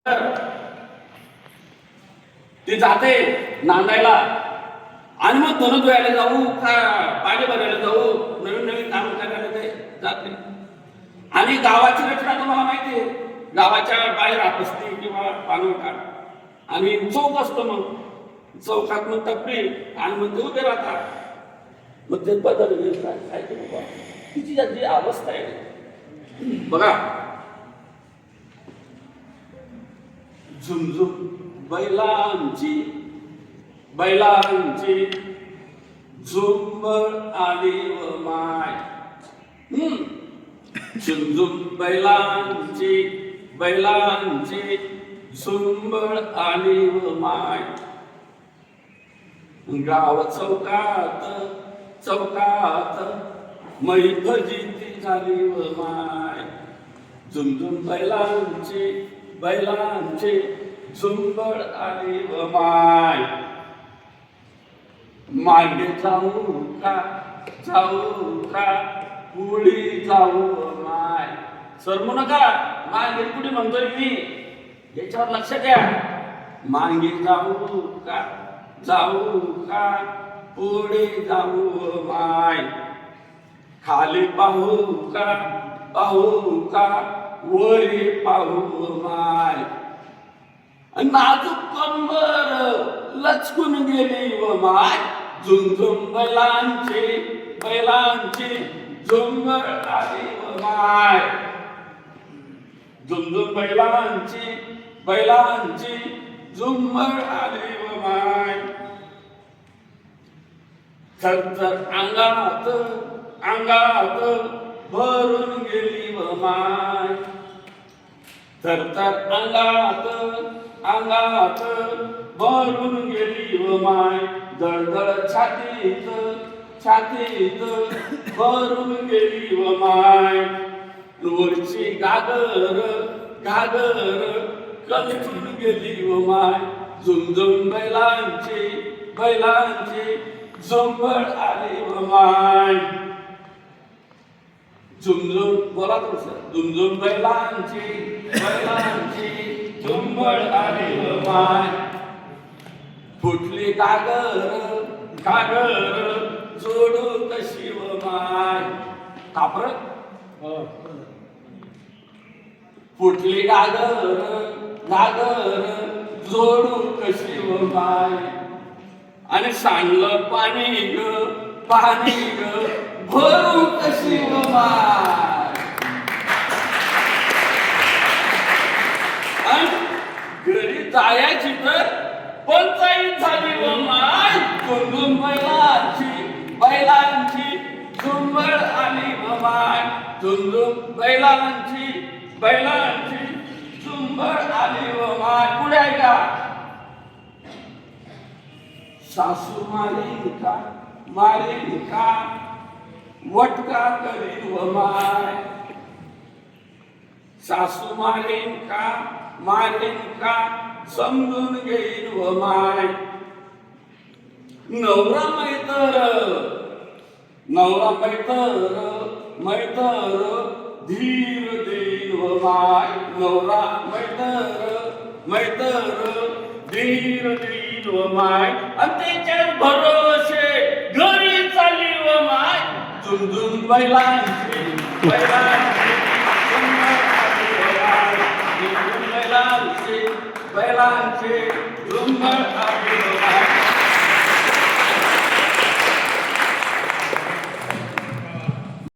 ती जाते नांदायला आणि मग धन धुवायला जाऊ का पाणी भरायला जाऊ नवीन नवीन काम करायला ते जाते. आणि गावाची रचना तुम्हाला माहिती आहे, गावाच्या बाहेर आपसती किंवा पानवटा आणि चौक असतो. मग चौकात मग टपरी आणि मग ते उभे राहतात. मग ते बदल काय तिची जी अवस्था आहे बघा. झुमझुम बैलांची बैलांची झुंबड आली व माय. झुमझुम बैलांची बैलांची झुंबड आली व माय. गाव चौकात चौकात मैफजिती झाली व माय. झुमझुम बैलांची बैलांची झुंबड आली व माय. मागे जाऊ का पुढे जाऊ व माय. सरमू नका, मागे पुढे म्हणतोय मी, याच्यावर लक्ष द्या. मागे जाऊ का पुढे जाऊ व माय. खाली पाहू का वरी पाहू माय. नाजूक कंबर लचकून गेली व माय. झुमझुम बैलांची बैलांची झुंबड आली व माय. झुमझुम बैलांची बैलांची झुंबड आली व माय. थरथर अंगात अंगात भरून गेली व माय. थरथर अंगात अंगात भरून गेली व माय. दळदळ छातीत छातीत भरून गेली व माय. वरची गागर गागर कलचून गेली व माय. झुमझुम बैलांची बैलांची झुंबड आली व माय. झुमझुम बोला थोडस. झुमझुम बैलांची बैलांची झुंबड आली व माय. फुटली गागर गागर जोडू कशी व माय. कापर फुटली गागर गागर जोडू कशी व माय. आणि सांडलं पाणी ग भरू कशी व माय. घरी जायची तर पंचायत झाली व माय. झुमझुम बैलांची बैलांची झुंबड आली व माय. झुमझुम बैलांची बैलांची झुंबड आली व माय. पुढे आहे का. सासू मारीन का वटका करीन व माय. सासू मारीन का समजून घेईन व माय. नवरा मैतर धीर देईन व माय. नवरा मैतर धीर देईन व माय. आणि त्याच्या भरोसे घरी चालली व माय. झुमझुम बैलांची बैलांची बैलांची झुंबड आली व माय.